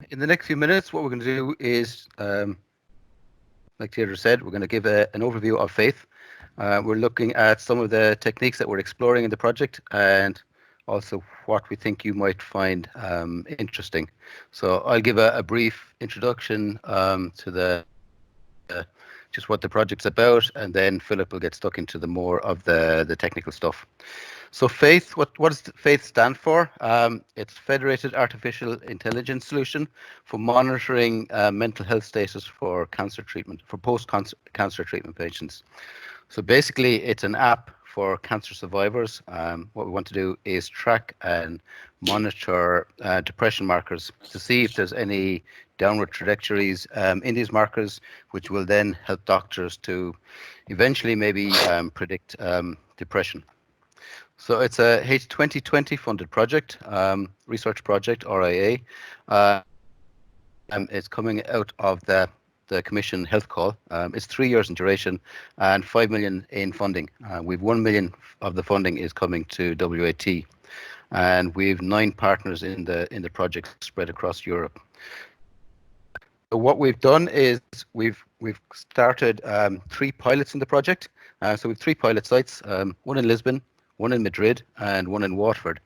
In the next few minutes, what we're going to do is, like Theodore said, we're going to give an overview of faith. We're looking at some of the techniques that we're exploring in the project and also what we think you might find interesting. So I'll give a brief introduction to the just what the project's about, and then Philip will get stuck into the more of the technical stuff. So faith, what does faith stand for? It's Federated Artificial Intelligence Solution for monitoring mental health status for cancer treatment, for post-cancer treatment patients. So basically, it's an app for cancer survivors. What we want to do is track and monitor depression markers to see if there's any downward trajectories in these markers, which will then help doctors to eventually maybe predict depression. So it's a H2020 funded project, research project, RIA. It's coming out of the Commission Health Call. It's 3 years in duration and 5 million in funding. We've 1 million of the funding is coming to WAT, and we've 9 partners in the project spread across Europe. So what we've done is we've started 3 pilots in the project. So we've 3 pilot sites, one in Lisbon, one in Madrid, and one in Watford.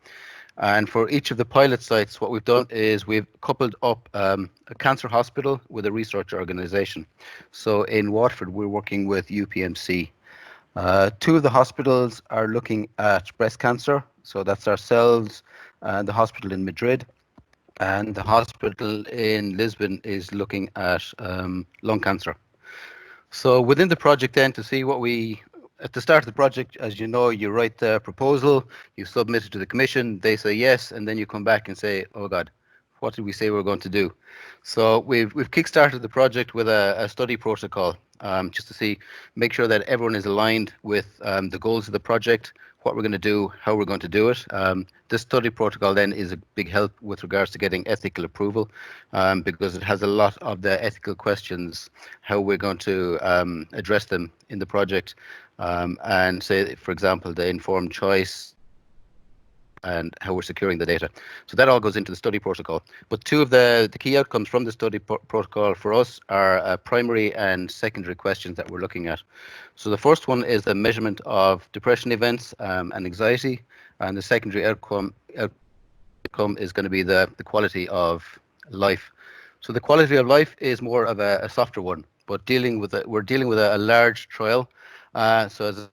And for each of the pilot sites, what we've done is we've coupled up a cancer hospital with a research organization. So in Watford, we're working with UPMC. 2 of the hospitals are looking at breast cancer. So that's ourselves and the hospital in Madrid. And the hospital in Lisbon is looking at lung cancer. So within the project then, to see what at the start of the project, as you know, you write the proposal, you submit it to the commission, they say yes, and then you come back and say, oh God, what did we say we were going to do? So we've kickstarted the project with a study protocol, just to make sure that everyone is aligned with the goals of the project, what we're going to do, how we're going to do it. This study protocol then is a big help with regards to getting ethical approval, because it has a lot of the ethical questions, how we're going to address them in the project, and say, for example, the informed choice and how we're securing the data. So that all goes into the study protocol. But 2 of the key outcomes from the study protocol for us are primary and secondary questions that we're looking at. So the first one is the measurement of depression events and anxiety, and the secondary outcome is going to be the quality of life. So the quality of life is more of a softer one, but we're dealing with a large trial. So as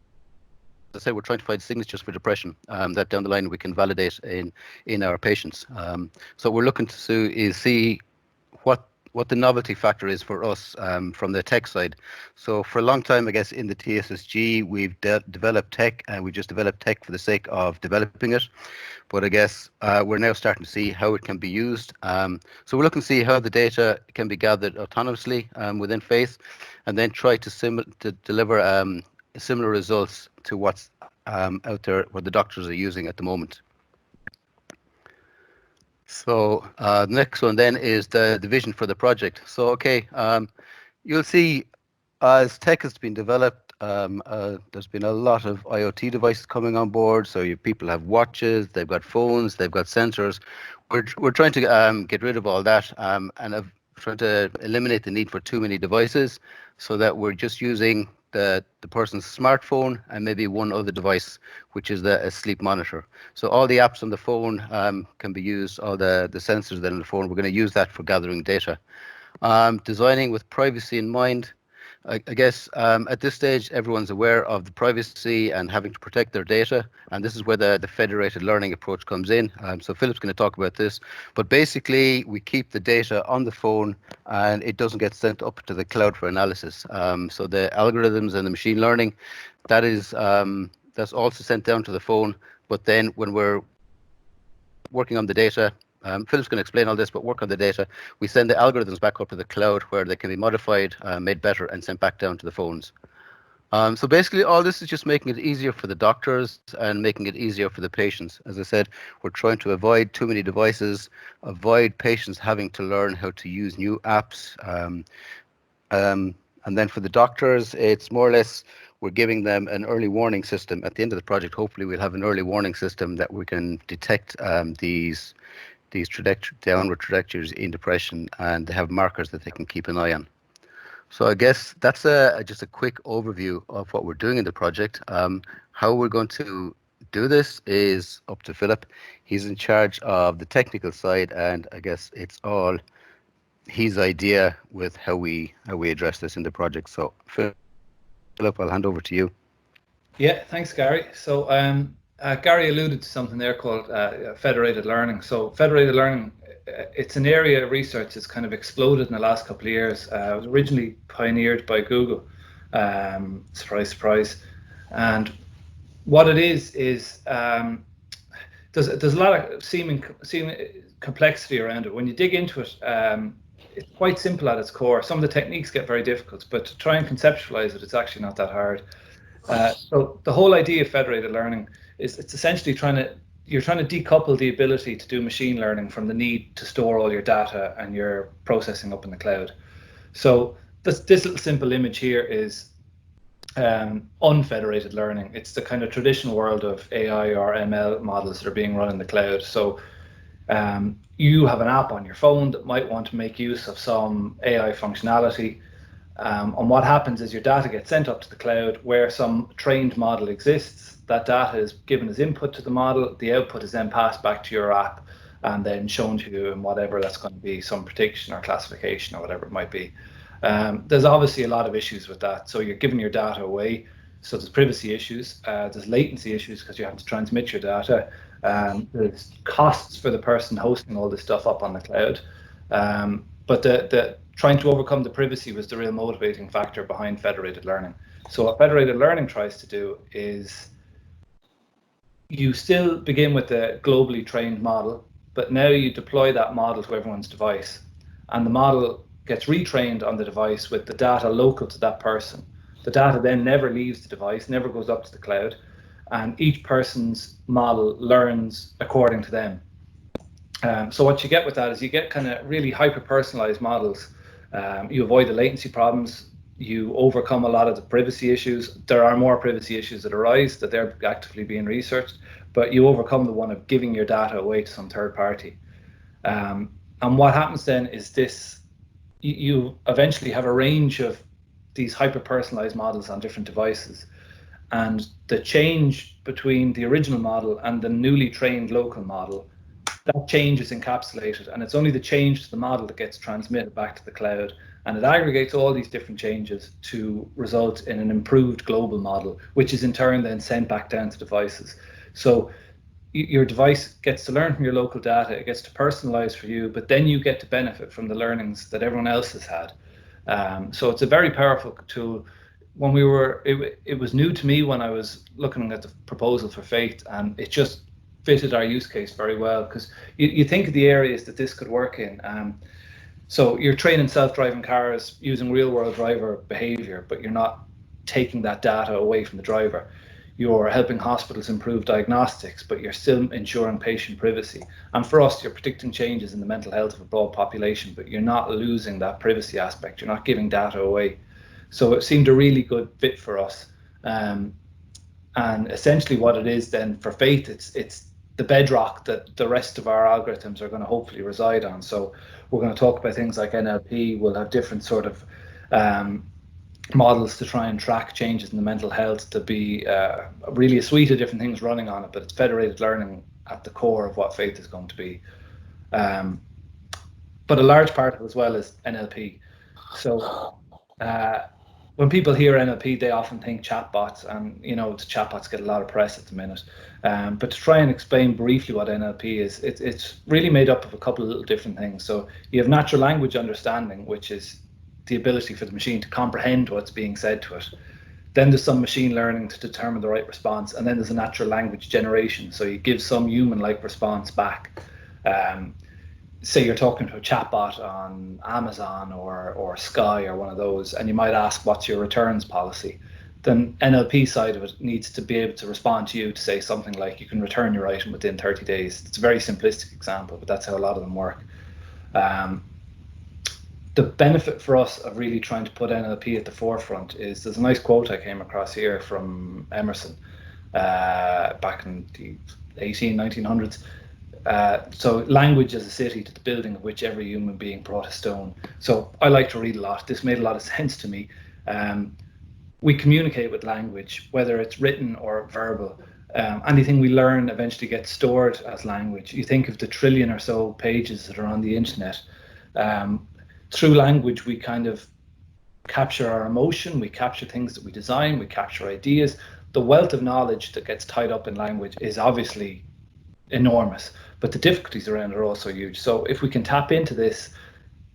I said, we're trying to find signatures for depression that down the line we can validate in our patients. So what we're looking to see what the novelty factor is for us from the tech side. So for a long time, I guess, in the TSSG, we've developed tech, and we just developed tech for the sake of developing it. But I guess we're now starting to see how it can be used. So we're looking to see how the data can be gathered autonomously within Faith, and then try to deliver similar results to what's out there, what the doctors are using at the moment. So the next one then is the vision for the project. So, okay, you'll see as tech has been developed, there's been a lot of IoT devices coming on board. So people have watches, they've got phones, they've got sensors. We're trying to get rid of all that and trying to eliminate the need for too many devices, so that we're just using the person's smartphone and maybe one other device, which is a sleep monitor. So all the apps on the phone can be used, all the sensors that are on the phone, we're going to use that for gathering data. Designing with privacy in mind. I guess at this stage, everyone's aware of the privacy and having to protect their data, and this is where the federated learning approach comes in. So Philip's going to talk about this, but basically we keep the data on the phone and it doesn't get sent up to the cloud for analysis. So the algorithms and the machine learning, that's also sent down to the phone, but then when we're working on the data, Philip's going to explain all this, but work on the data. We send the algorithms back up to the cloud where they can be modified, made better, and sent back down to the phones. So basically, all this is just making it easier for the doctors and making it easier for the patients. As I said, we're trying to avoid too many devices, avoid patients having to learn how to use new apps. And then for the doctors, it's more or less we're giving them an early warning system. At the end of the project, hopefully we'll have an early warning system that we can detect these these downward trajectories in depression, and they have markers that they can keep an eye on. So I guess that's just a quick overview of what we're doing in the project. How we're going to do this is up to Philip. He's in charge of the technical side, and I guess it's all his idea with how we address this in the project. So Philip, I'll hand over to you. Yeah, thanks, Gary. So Gary alluded to something there called federated learning. So federated learning, it's an area of research that's kind of exploded in the last couple of years. It was originally pioneered by Google. Surprise, surprise. And what it is there's a lot of seeming complexity around it. When you dig into it, it's quite simple at its core. Some of the techniques get very difficult, but to try and conceptualize it, it's actually not that hard. So the whole idea of federated learning is it's essentially you're trying to decouple the ability to do machine learning from the need to store all your data and your processing up in the cloud. So this little simple image here is unfederated learning. It's the kind of traditional world of AI or ML models that are being run in the cloud. So you have an app on your phone that might want to make use of some AI functionality. And what happens is your data gets sent up to the cloud where some trained model exists. That data is given as input to the model. The output is then passed back to your app and then shown to you in whatever that's going to be, some prediction or classification or whatever it might be. There's obviously a lot of issues with that. So you're giving your data away. So there's privacy issues. There's latency issues because you have to transmit your data. There's costs for the person hosting all this stuff up on the cloud. But the trying to overcome the privacy was the real motivating factor behind federated learning. So what federated learning tries to do is you still begin with the globally trained model, but now you deploy that model to everyone's device, and the model gets retrained on the device with the data local to that person. The data then never leaves the device, never goes up to the cloud, and each person's model learns according to them. So what you get with that is you get kind of really hyper-personalized models. You avoid the latency problems. You overcome a lot of the privacy issues. There are more privacy issues that arise that they're actively being researched, but you overcome the one of giving your data away to some third party. And what happens then is this: you eventually have a range of these hyper-personalized models on different devices, and the change between the original model and the newly trained local model, that change is encapsulated, and it's only the change to the model that gets transmitted back to the cloud, and it aggregates all these different changes to result in an improved global model, which is in turn then sent back down to devices. So your device gets to learn from your local data, it gets to personalize for you, but then you get to benefit from the learnings that everyone else has had. So it's a very powerful tool. When it was new to me when I was looking at the proposal for FAIT, and it just fitted our use case very well, because you think of the areas that this could work in. So you're training self-driving cars using real-world driver behavior, but you're not taking that data away from the driver. You're helping hospitals improve diagnostics, but you're still ensuring patient privacy. And for us, you're predicting changes in the mental health of a broad population, but you're not losing that privacy aspect. You're not giving data away. So it seemed a really good fit for us. And essentially what it is then for FAIT, it's the bedrock that the rest of our algorithms are going to hopefully reside on. So we're going to talk about things like NLP. We'll have different sort of models to try and track changes in the mental health, to be really a suite of different things running on it, but it's federated learning at the core of what FAIT is going to be. But a large part of it as well is NLP. So when people hear NLP, they often think chatbots, and the chatbots get a lot of press at the minute. But to try and explain briefly what NLP is, it's really made up of a couple of little different things. So you have natural language understanding, which is the ability for the machine to comprehend what's being said to it. Then there's some machine learning to determine the right response, and then there's a natural language generation. So you give some human-like response back. Say you're talking to a chatbot on Amazon or Sky or one of those, and you might ask, what's your returns policy? Then NLP side of it needs to be able to respond to you to say something like, you can return your item within 30 days. It's a very simplistic example, but that's how a lot of them work. The benefit for us of really trying to put NLP at the forefront is, there's a nice quote I came across here from Emerson back in the 1900s. So language as a city, to the building of which every human being brought a stone. So I like to read a lot. This made a lot of sense to me. We communicate with language, whether it's written or verbal. Anything we learn eventually gets stored as language. You think of the trillion or so pages that are on the internet. Through language, we kind of capture our emotion, we capture things that we design, we capture ideas. The wealth of knowledge that gets tied up in language is obviously enormous, but the difficulties around it are also huge. So if we can tap into this,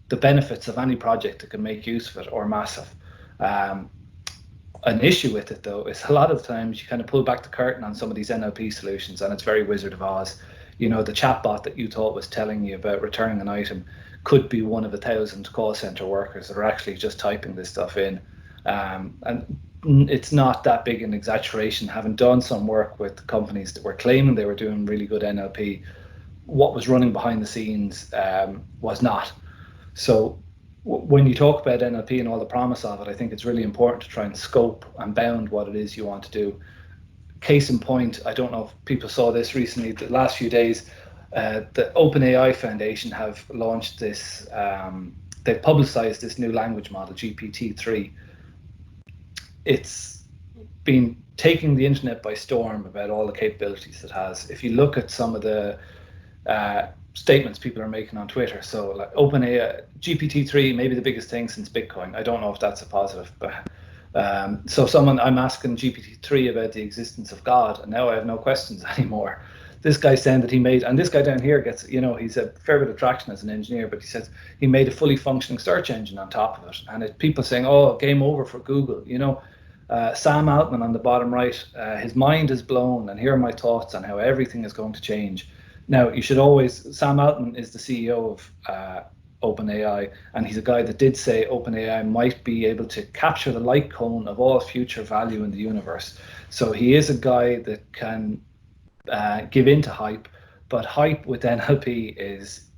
the benefits of any project that can make use of it are massive. An issue with it, though, is a lot of times you kind of pull back the curtain on some of these NLP solutions and it's very Wizard of Oz. You know, the chatbot that you thought was telling you about returning an item could be one of 1,000 call center workers that are actually just typing this stuff in. And it's not that big an exaggeration. Having done some work with companies that were claiming they were doing really good NLP, what was running behind the scenes was not. So when you talk about NLP and all the promise of it, I think it's really important to try and scope and bound what it is you want to do. Case in point, I don't know if people saw this recently, the last few days, the OpenAI Foundation have launched this, they've publicized this new language model, GPT-3. It's been taking the internet by storm about all the capabilities it has. If you look at some of the statements people are making on Twitter, so like OpenAI, GPT-3, maybe the biggest thing since Bitcoin. I don't know if that's a positive, but so I'm asking GPT-3 about the existence of God, and now I have no questions anymore. This guy's saying that he made, and this guy down here gets, you know, he's a fair bit of traction as an engineer, but he says he made a fully functioning search engine on top of it. And people saying, oh, game over for Google, you know. Sam Altman on the bottom right, his mind is blown, and here are my thoughts on how everything is going to change. Now, you should always, Sam Altman is the CEO of OpenAI, and he's a guy that did say OpenAI might be able to capture the light cone of all future value in the universe. So he is a guy that can give into hype, but hype with NLP is,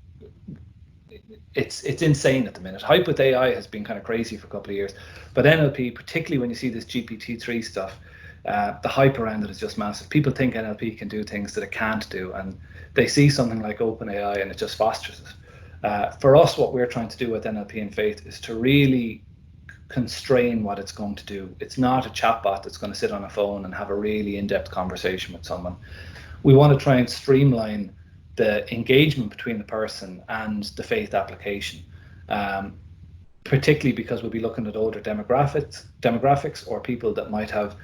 it's insane at the minute. Hype with AI has been kind of crazy for a couple of years, but NLP, particularly when you see this GPT-3 stuff, the hype around it is just massive. People think NLP can do things that it can't do, and they see something like OpenAI and it just fosters it. For us, what we're trying to do with NLP and Faith is to really constrain what it's going to do. It's not a chatbot that's going to sit on a phone and have a really in-depth conversation with someone. We want to try and streamline the engagement between the person and the Faith application, particularly because we'll be looking at older demographics or people that might have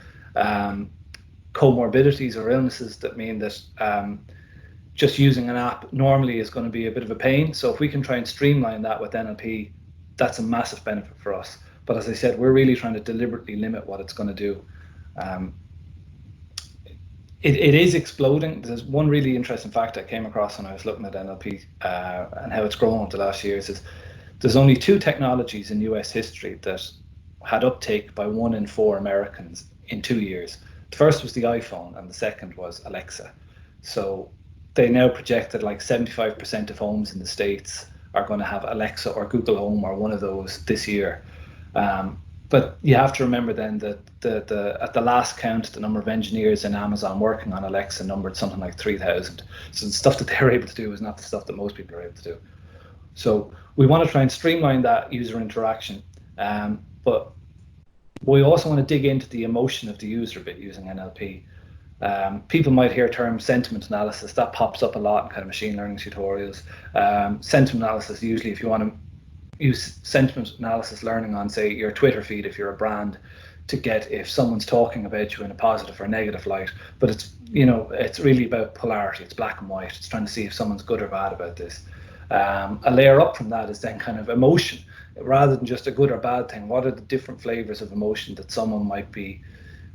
comorbidities or illnesses that mean that just using an app normally is going to be a bit of a pain. So if we can try and streamline that with NLP, that's a massive benefit for us. But as I said, we're really trying to deliberately limit what it's going to do. It is exploding. There's one really interesting fact I came across when I was looking at NLP and how it's grown over the last years is there's only 2 technologies in US history that had uptake by 1 in 4 Americans in 2 years. The first was the iPhone and the second was Alexa. So they now project that like 75% of homes in the States are going to have Alexa or Google Home or one of those this year. But you have to remember then that at the last count, the number of engineers in Amazon working on Alexa numbered something like 3,000. So the stuff that they were able to do is not the stuff that most people are able to do. So we want to try and streamline that user interaction. But we also want to dig into the emotion of the user a bit using NLP. People might hear term sentiment analysis. That pops up a lot in kind of machine learning tutorials. Sentiment analysis, usually if you want to use sentiment analysis learning on, say, your Twitter feed if you're a brand, to get if someone's talking about you in a positive or negative light. But it's, you know, it's really about polarity. It's black and white. It's trying to see if someone's good or bad about this. A layer up from that is then kind of emotion, rather than just a good or bad thing. What are the different flavors of emotion that someone might be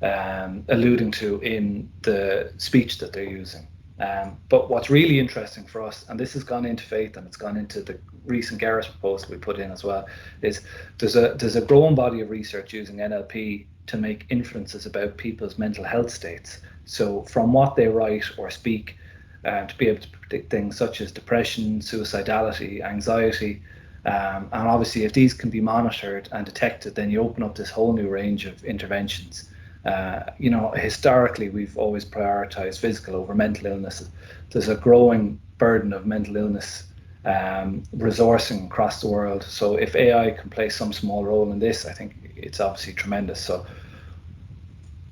alluding to in the speech that they're using? But what's really interesting for us, and this has gone into Faith and it's gone into the recent Garris proposal we put in as well, is there's a growing body of research using NLP to make inferences about people's mental health states. So from what they write or speak, to be able to predict things such as depression, suicidality, anxiety, and obviously if these can be monitored and detected, then you open up this whole new range of interventions. You know, historically, we've always prioritized physical over mental illness. There's a growing burden of mental illness resourcing across the world. So if AI can play some small role in this, I think it's obviously tremendous. So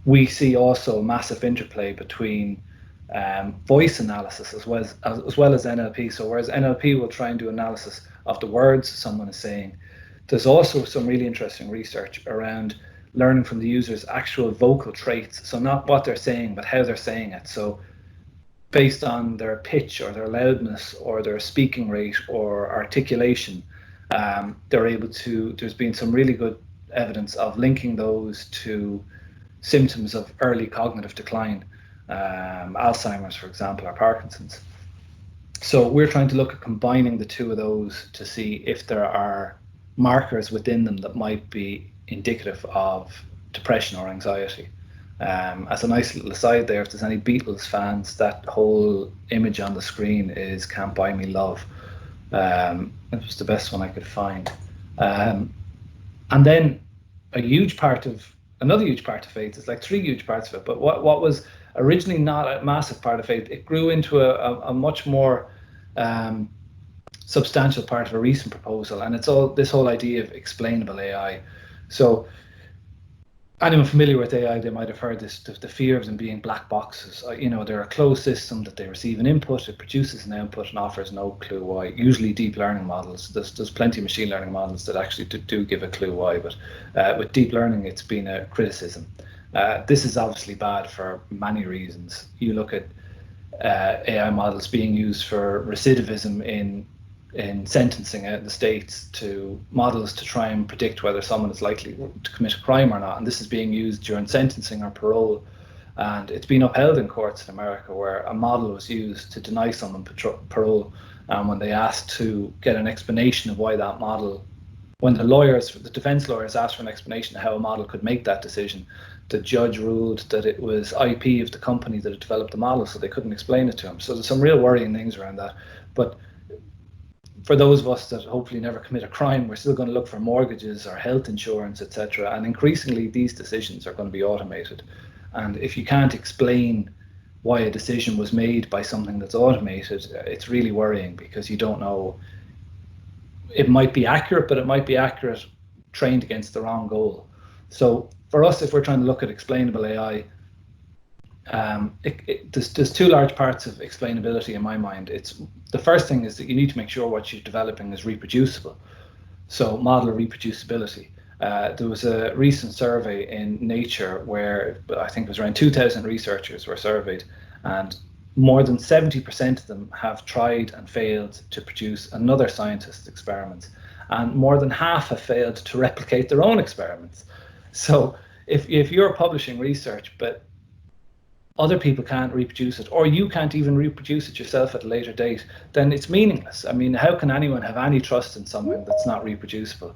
we see also a massive interplay between voice analysis as well as NLP. So whereas NLP will try and do analysis of the words someone is saying, there's also some really interesting research around learning from the user's actual vocal traits. So not what they're saying, but how they're saying it. So based on their pitch or their loudness or their speaking rate or articulation, they're able to, there's been some really good evidence of linking those to symptoms of early cognitive decline, Alzheimer's, for example, or Parkinson's. So we're trying to look at combining the two of those to see if there are markers within them that might be indicative of depression or anxiety. As a nice little aside there, if there's any Beatles fans, that whole image on the screen is Can't Buy Me Love. It was the best one I could find. And then another huge part of faith, it's like three huge parts of it, but what was originally not a massive part of faith, it grew into a much more substantial part of a recent proposal, and it's all this whole idea of explainable AI. So anyone familiar with AI, they might have heard this, the fear of them being black boxes. They're a closed system that they receive an input, it produces an output and offers no clue why. Usually deep learning models, there's plenty of machine learning models that actually do give a clue why, but with deep learning, it's been a criticism. This is obviously bad for many reasons. You look at AI models being used for recidivism in sentencing out in the States, to models to try and predict whether someone is likely to commit a crime or not. And this is being used during sentencing or parole. And it's been upheld in courts in America where a model was used to deny someone parole. And when they asked to get an explanation of why that model, when the defense lawyers asked for an explanation of how a model could make that decision, the judge ruled that it was IP of the company that had developed the model, so they couldn't explain it to him. So there's some real worrying things around that. But for those of us that hopefully never commit a crime, we're still going to look for mortgages or health insurance, etc. And increasingly, these decisions are going to be automated. And if you can't explain why a decision was made by something that's automated, it's really worrying, because you don't know. It might be accurate, but it might be accurate trained against the wrong goal. So for us, if we're trying to look at explainable AI, there's two large parts of explainability in my mind. It's the first thing is that you need to make sure what you're developing is reproducible. So model reproducibility. There was a recent survey in Nature where I think it was around 2,000 researchers were surveyed, and more than 70% of them have tried and failed to produce another scientist's experiments, and more than half have failed to replicate their own experiments. So if you're publishing research but other people can't reproduce it, or you can't even reproduce it yourself at a later date, then it's meaningless. I mean, how can anyone have any trust in something that's not reproducible?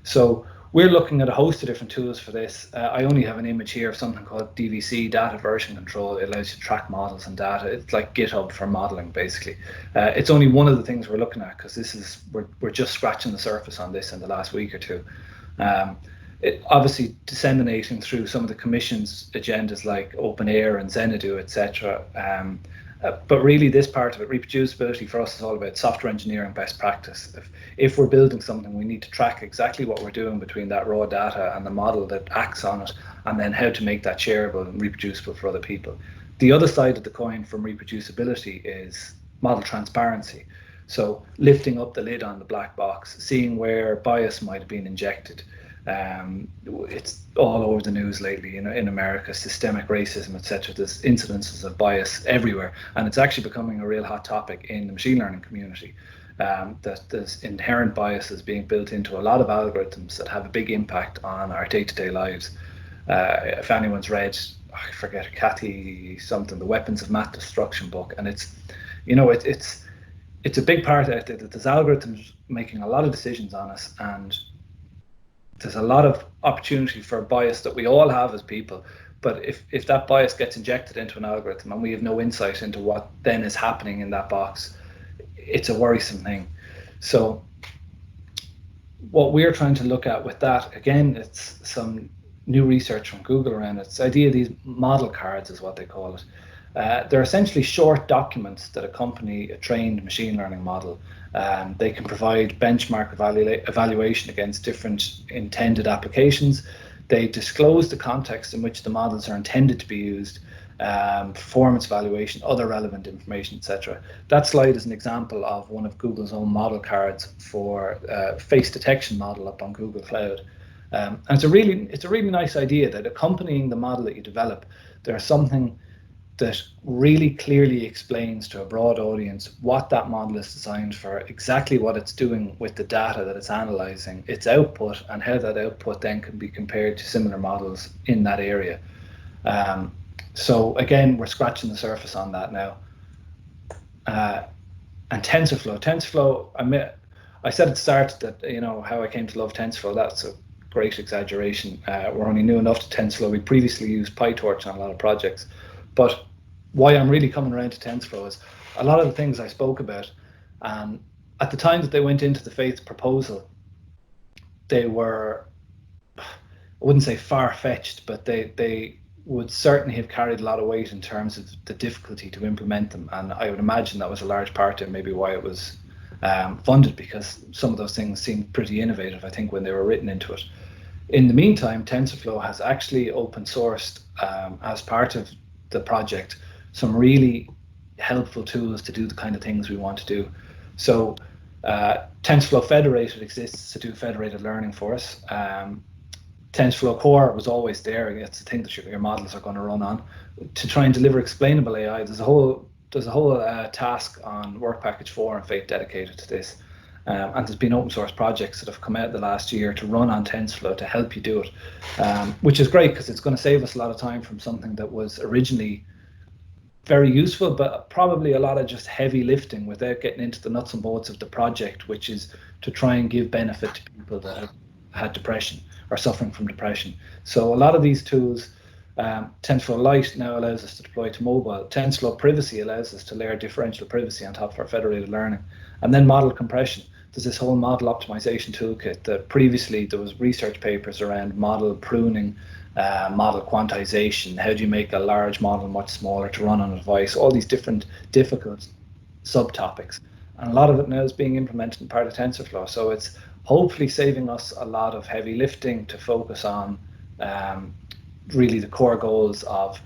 So we're looking at a host of different tools for this. I only have an image here of something called DVC, data version control. It allows you to track models and data. It's like GitHub for modeling, basically. It's only one of the things we're looking at, because we're just scratching the surface on this in the last week or two. It obviously disseminating through some of the commission's agendas like OpenAIR and Xanadu, etc. But really, this part of it, reproducibility, for us is all about software engineering best practice. If we're building something, we need to track exactly what we're doing between that raw data and the model that acts on it, and then how to make that shareable and reproducible for other people. The other side of the coin from reproducibility is model transparency. So lifting up the lid on the black box, seeing where bias might have been injected. It's all over the news lately, in America, systemic racism, etc. There's incidences of bias everywhere, and it's actually becoming a real hot topic in the machine learning community. That there's inherent biases being built into a lot of algorithms that have a big impact on our day-to-day lives. If anyone's read, I forget, Kathy something, the Weapons of Math Destruction book, and it's a big part of it, that there's algorithms making a lot of decisions on us, and there's a lot of opportunity for bias that we all have as people. But if that bias gets injected into an algorithm and we have no insight into what then is happening in that box, it's a worrisome thing. So what we're trying to look at with that, again, it's some new research from Google around it. It's the idea of these model cards is what they call it. They're essentially short documents that accompany a trained machine learning model. They can provide benchmark evaluation against different intended applications. They disclose the context in which the models are intended to be used, performance evaluation, other relevant information, etc. That slide is an example of one of Google's own model cards for face detection model up on Google Cloud. And it's a really nice idea that accompanying the model that you develop, there's something that really clearly explains to a broad audience what that model is designed for, exactly what it's doing with the data that it's analyzing, its output, and how that output then can be compared to similar models in that area. So again, we're scratching the surface on that now. And TensorFlow, I said at the start that, you know, how I came to love TensorFlow, that's a great exaggeration. We're only new enough to TensorFlow. We previously used PyTorch on a lot of projects. But why I'm really coming around to TensorFlow is a lot of the things I spoke about, at the time that they went into the faith proposal, they were, I wouldn't say far-fetched, but they would certainly have carried a lot of weight in terms of the difficulty to implement them. And I would imagine that was a large part of maybe why it was funded, because some of those things seemed pretty innovative, I think, when they were written into it. In the meantime, TensorFlow has actually open sourced, as part of the project, some really helpful tools to do the kind of things we want to do. So TensorFlow Federated exists to do federated learning for us. TensorFlow Core was always there. It's the thing that your models are going to run on. To try and deliver explainable AI, there's a whole task on Work Package 4 and Fate dedicated to this. And there's been open source projects that have come out the last year to run on TensorFlow to help you do it, which is great because it's going to save us a lot of time from something that was originally very useful, but probably a lot of just heavy lifting without getting into the nuts and bolts of the project, which is to try and give benefit to people that have had depression or suffering from depression. So a lot of these tools, TensorFlow Lite now allows us to deploy to mobile. TensorFlow Privacy allows us to layer differential privacy on top of our federated learning. And then model compression. There's this whole model optimization toolkit that previously there was research papers around model pruning, model quantization. How do you make a large model much smaller to run on a device? All these different difficult subtopics. And a lot of it now is being implemented in part of TensorFlow. So it's hopefully saving us a lot of heavy lifting to focus on really the core goals of,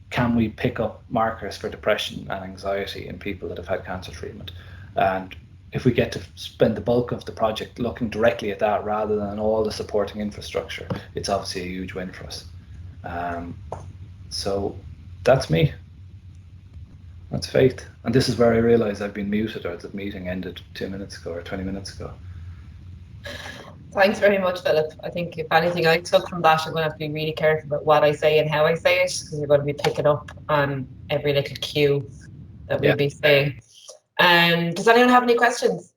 can we pick up markers for depression and anxiety in people that have had cancer treatment? And if we get to spend the bulk of the project looking directly at that rather than all the supporting infrastructure, it's obviously a huge win for us. So that's me. That's Faith. And this is where I realized I've been muted, or the meeting ended 2 minutes ago or 20 minutes ago. Thanks very much, Philip. I think if anything I took from that, I'm going to have to be really careful about what I say and how I say it, because you're going to be picking up on every little cue that we'll be saying. Does anyone have any questions?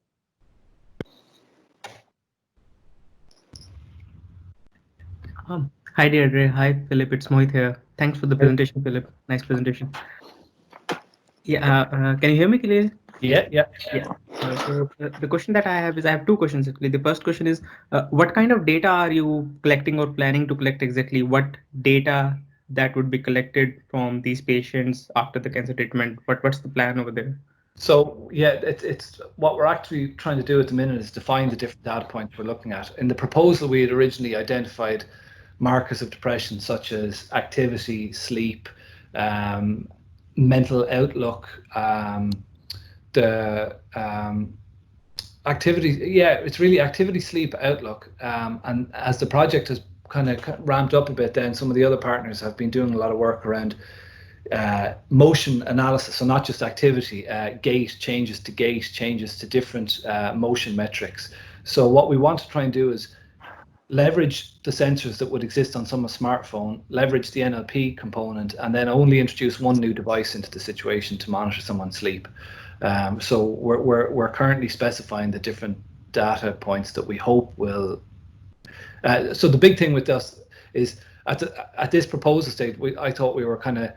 Hi, Deirdre. Hi, Philip. It's Mohit here. Thanks for the presentation, Philip. Nice presentation. Yeah, can you hear me clearly? Yeah. So the question that I have is, I have two questions actually. The first question is, what kind of data are you collecting or planning to collect exactly? What data that would be collected from these patients after the cancer treatment? What's the plan over there? So yeah, it's what we're actually trying to do at the minute is define the different data points we're looking at. In the proposal, we had originally identified markers of depression such as activity, sleep, mental outlook, activity. Yeah, it's really activity, sleep, outlook. And as the project has kind of ramped up a bit, then some of the other partners have been doing a lot of work around motion analysis, so not just activity, gait, changes to different motion metrics. So what we want to try and do is leverage the sensors that would exist on some smartphone, leverage the NLP component, and then only introduce one new device into the situation to monitor someone's sleep. So we're currently specifying the different data points that we hope will. So the big thing with us is at this proposal stage, I thought we were kind of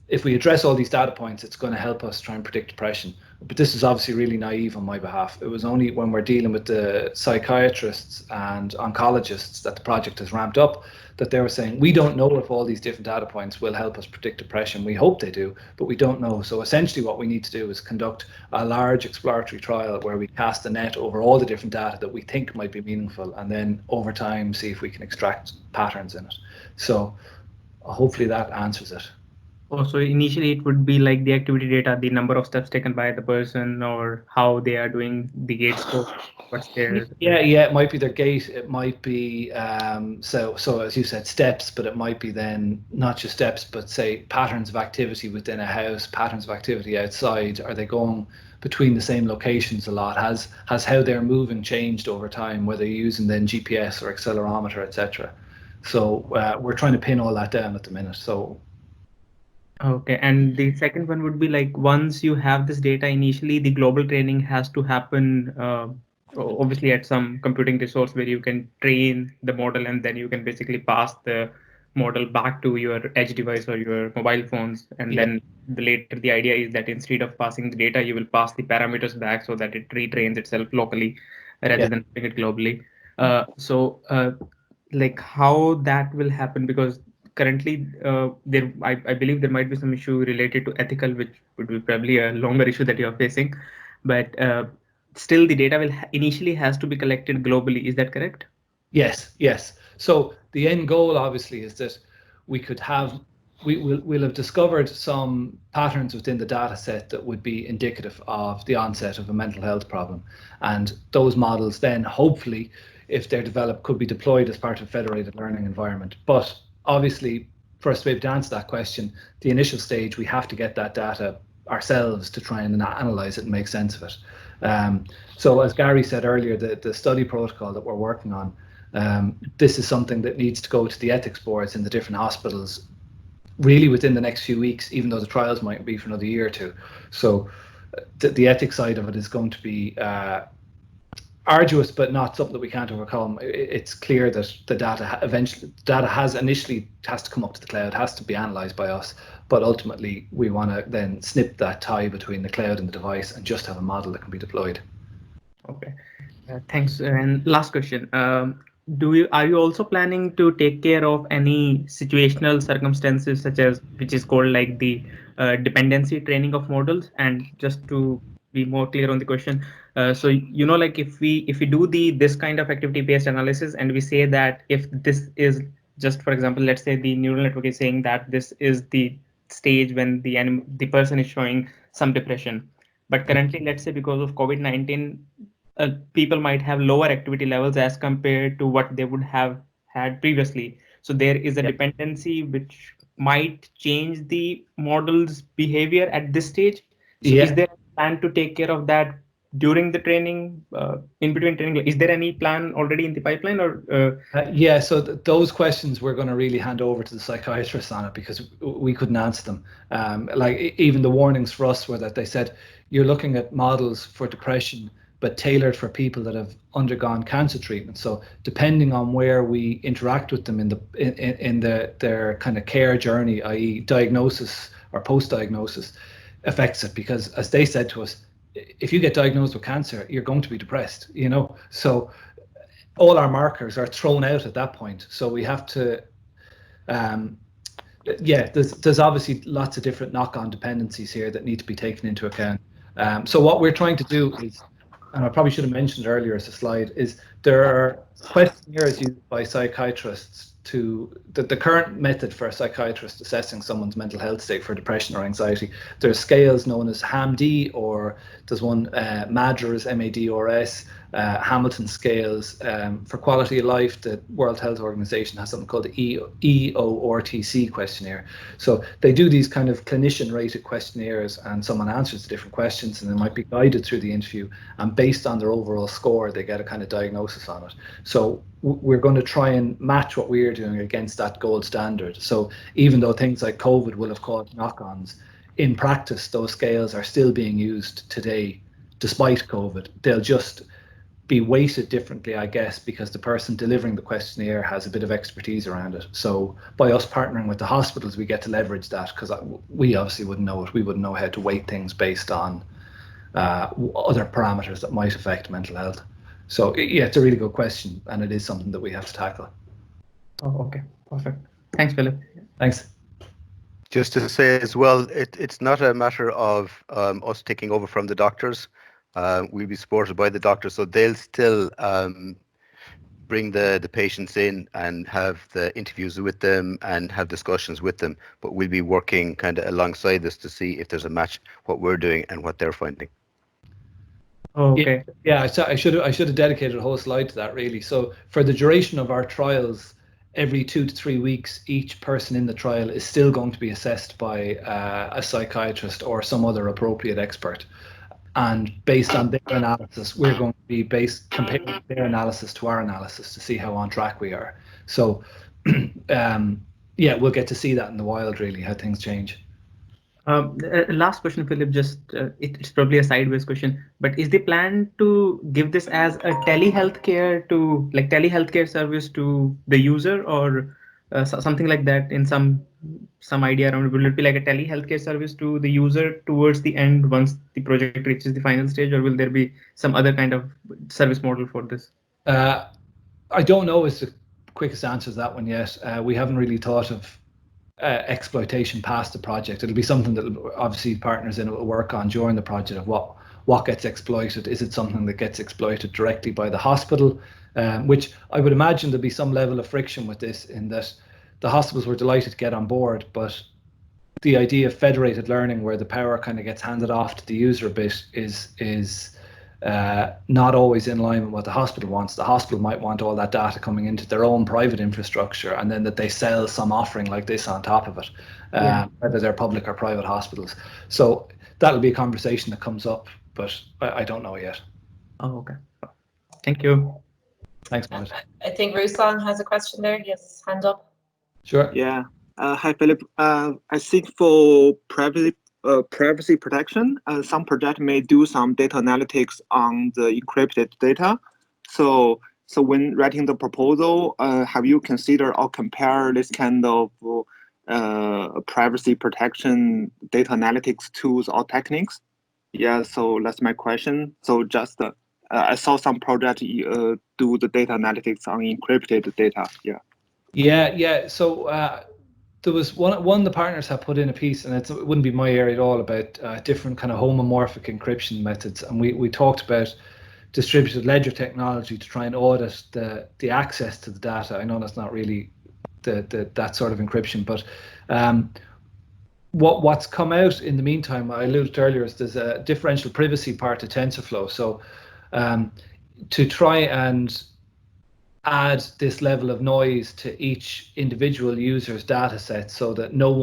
if we address all these data points, it's going to help us try and predict depression. But this is obviously really naive on my behalf. It was only when we're dealing with the psychiatrists and oncologists that the project has ramped up, that they were saying, we don't know if all these different data points will help us predict depression. We hope they do, but we don't know. So essentially what we need to do is conduct a large exploratory trial where we cast the net over all the different data that we think might be meaningful, and then over time see if we can extract patterns in it. So hopefully that answers it. Oh, so initially it would be like the activity data, the number of steps taken by the person, or how they are doing the gait score, what's their... Yeah, it might be their gait, it might be, so as you said, steps, but it might be then not just steps, but say patterns of activity within a house, patterns of activity outside. Are they going between the same locations a lot? Has how they're moving changed over time, whether you're using then GPS or accelerometer, etc. So we're trying to pin all that down at the minute. So okay, and the second one would be like, once you have this data, initially the global training has to happen obviously at some computing resource where you can train the model, and then you can basically pass the model back to your edge device or your mobile phones, and then later the idea is that instead of passing the data, you will pass the parameters back so that it retrains itself locally rather than putting it globally. Like how that will happen, because currently I believe there might be some issue related to ethical, which would be probably a longer issue that you are facing, but still the data will initially has to be collected globally. Is that correct? Yes. So the end goal obviously is that we could have, we'll have discovered some patterns within the data set that would be indicative of the onset of a mental health problem. And those models then hopefully, if they're developed, could be deployed as part of a federated learning environment. But obviously, for us to be able to answer that question, the initial stage, we have to get that data ourselves to try and analyze it and make sense of it. So as Gary said earlier, the study protocol that we're working on, this is something that needs to go to the ethics boards in the different hospitals really within the next few weeks, even though the trials might be for another year or two. So the ethics side of it is going to be arduous, but not something that we can't overcome. It's clear that the data initially has to come up to the cloud, has to be analyzed by us, but ultimately we want to then snip that tie between the cloud and the device and just have a model that can be deployed. Okay, thanks. And last question. Are you also planning to take care of any situational circumstances, such as, which is called like the dependency training of models? And just to be more clear on the question, so like if we do this kind of activity based analysis, and we say that if this is just, for example, let's say the neural network is saying that this is the stage when the person is showing some depression, but currently, let's say because of COVID-19, people might have lower activity levels as compared to what they would have had previously. So there is a dependency which might change the model's behavior at this stage. So is there a plan to take care of that during the training, in between training? Is there any plan already in the pipeline, or? So those questions we're going to really hand over to the psychiatrists on it, because we couldn't answer them. Like even the warnings for us were that they said, you're looking at models for depression, but tailored for people that have undergone cancer treatment. So depending on where we interact with them in their kind of care journey, i.e. diagnosis or post-diagnosis, affects it. Because as they said to us, if you get diagnosed with cancer, you're going to be depressed, So all our markers are thrown out at that point. So we have to, there's obviously lots of different knock-on dependencies here that need to be taken into account. So what we're trying to do is, and I probably should have mentioned earlier as a slide, is there are questionnaires used by psychiatrists to the current method for a psychiatrist assessing someone's mental health state for depression or anxiety. There's scales known as HAM-D, or there's one MADRS, M-A-D-R-S, Hamilton scales. For quality of life, the World Health Organization has something called the EORTC questionnaire. So they do these kind of clinician-rated questionnaires, and someone answers the different questions, and they might be guided through the interview, and based on their overall score, they get a kind of diagnosis on it. So we're going to try and match what we're doing against that gold standard. So even though things like COVID will have caused knock-ons, in practice, those scales are still being used today, despite COVID. They'll just be weighted differently, I guess, because the person delivering the questionnaire has a bit of expertise around it. So by us partnering with the hospitals, we get to leverage that, because we obviously wouldn't know it. We wouldn't know how to weight things based on other parameters that might affect mental health. So yeah, it's a really good question, and it is something that we have to tackle. Oh, okay, perfect. Thanks, Philip. Thanks. Just to say as well, it's not a matter of us taking over from the doctors. We'll be supported by the doctors, so they'll still bring the patients in and have the interviews with them and have discussions with them. But we'll be working kind of alongside this to see if there's a match what we're doing and what they're finding. Oh, okay. Yeah, I should have dedicated a whole slide to that, really. So for the duration of our trials, every 2 to 3 weeks, each person in the trial is still going to be assessed by a psychiatrist or some other appropriate expert. And based on their analysis, we're going to be comparing their analysis to our analysis to see how on track we are. So, yeah, we'll get to see that in the wild, really, how things change. Last question, Philip, just it's probably a sideways question, but is the plan to give this as a telehealthcare service to the user, or something like that, in some idea around it? Will it be like a telehealthcare service to the user towards the end once the project reaches the final stage, or will there be some other kind of service model for this? I don't know is the quickest answer to that one yet. We haven't really thought of exploitation past the project. It'll be something that obviously partners in it will work on during the project, of what gets exploited. Is it something that gets exploited directly by the hospital? Which I would imagine there'll be some level of friction with this, in that the hospitals were delighted to get on board, but the idea of federated learning, where the power kind of gets handed off to the user a bit, is not always in line with what the hospital wants. The hospital might want all that data coming into their own private infrastructure, and then that they sell some offering like this on top of it, whether they're public or private hospitals. So that'll be a conversation that comes up, but I don't know yet. Oh, okay. Thank you. Thanks, Mohammed. I think Ruslan has a question there. He has his hand up. Sure. Yeah. Hi, Philip. I think for privacy protection, some project may do some data analytics on the encrypted data. So when writing the proposal, have you considered or compare this kind of privacy protection data analytics tools or techniques? Yeah, so that's my question. So just I saw some project do the data analytics on encrypted data. Yeah. So there was one of the partners had put in a piece, and it wouldn't be my area at all, about different kind of homomorphic encryption methods, and we talked about distributed ledger technology to try and audit the access to the data. I know that's not really that sort of encryption, but what's come out in the meantime, I alluded earlier, is there's a differential privacy part to TensorFlow. So to try and add this level of noise to each individual user's data set, so that no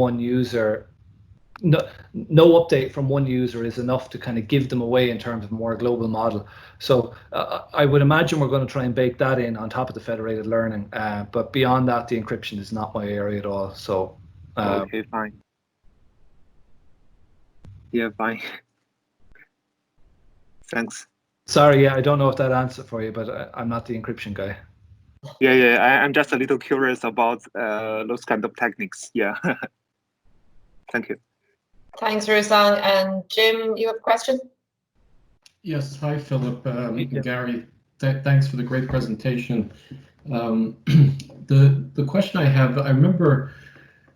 update from one user is enough to kind of give them away in terms of a more global model. So I would imagine we're going to try and bake that in on top of the federated learning. But beyond that, the encryption is not my area at all. So okay, fine. Yeah, fine. Thanks. Sorry, I don't know if that answered for you, but I'm not the encryption guy. Yeah, I'm just a little curious about those kind of techniques. Yeah. Thank you. Thanks, Ruslan. And Jim, you have a question? Yes. Hi, Philip and Gary. Thanks for the great presentation. The question I have, I remember,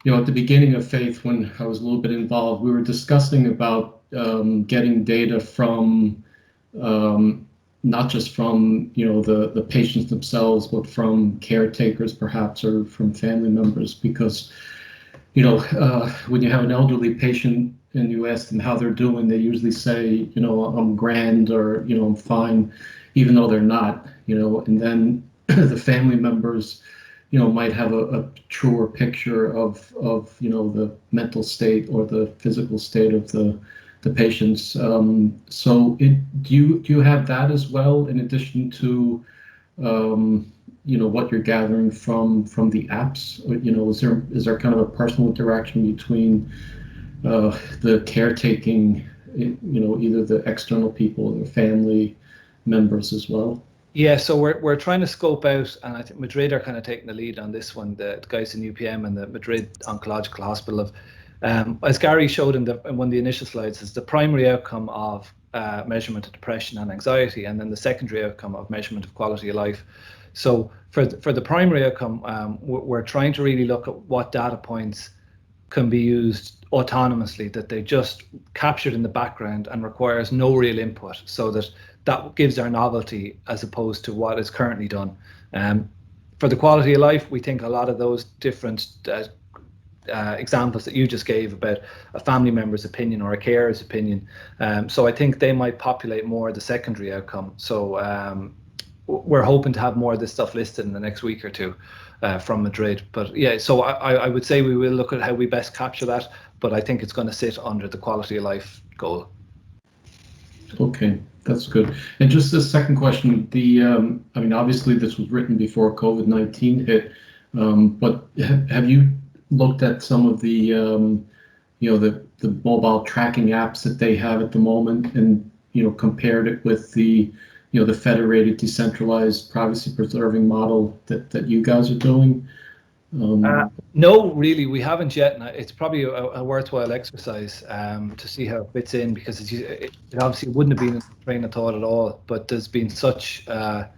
at the beginning of Faith, when I was a little bit involved, we were discussing about getting data from not just from the patients themselves, but from caretakers perhaps, or from family members, because when you have an elderly patient and you ask them how they're doing, they usually say, I'm grand, or I'm fine, even though they're not, and then the family members might have a truer picture of the mental state or the physical state of the patients. So do you have that as well, in addition to what you're gathering from the apps? Is there kind of a personal interaction between the caretaking, either the external people or the family members as well? Yeah, so we're trying to scope out, and I think Madrid are kind of taking the lead on this one. The guys in UPM and the Madrid Oncological Hospital have, as Gary showed in one of the initial slides, is the primary outcome of measurement of depression and anxiety, and then the secondary outcome of measurement of quality of life. So for the primary outcome, we're trying to really look at what data points can be used autonomously, that they just captured in the background and requires no real input, so that gives our novelty as opposed to what is currently done. For the quality of life, we think a lot of those different examples that you just gave about a family member's opinion or a carer's opinion, so I think they might populate more the secondary outcome. So we're hoping to have more of this stuff listed in the next week or two from Madrid. But yeah, so I would say we will look at how we best capture that, but I think it's going to sit under the quality of life goal. Okay, that's good. And just the second question, I mean, obviously this was written before COVID-19 hit, but have you looked at some of the, the mobile tracking apps that they have at the moment, and, compared it with the, the federated decentralized privacy preserving model that you guys are doing? No, really, we haven't yet, and it's probably a worthwhile exercise to see how it fits in, because it obviously wouldn't have been a train of thought at all, but there's been such a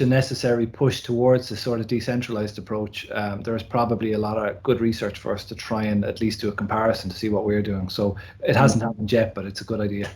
necessary push towards this sort of decentralized approach. There's probably a lot of good research for us to try and at least do a comparison to see what we're doing. So it hasn't happened yet, but it's a good idea.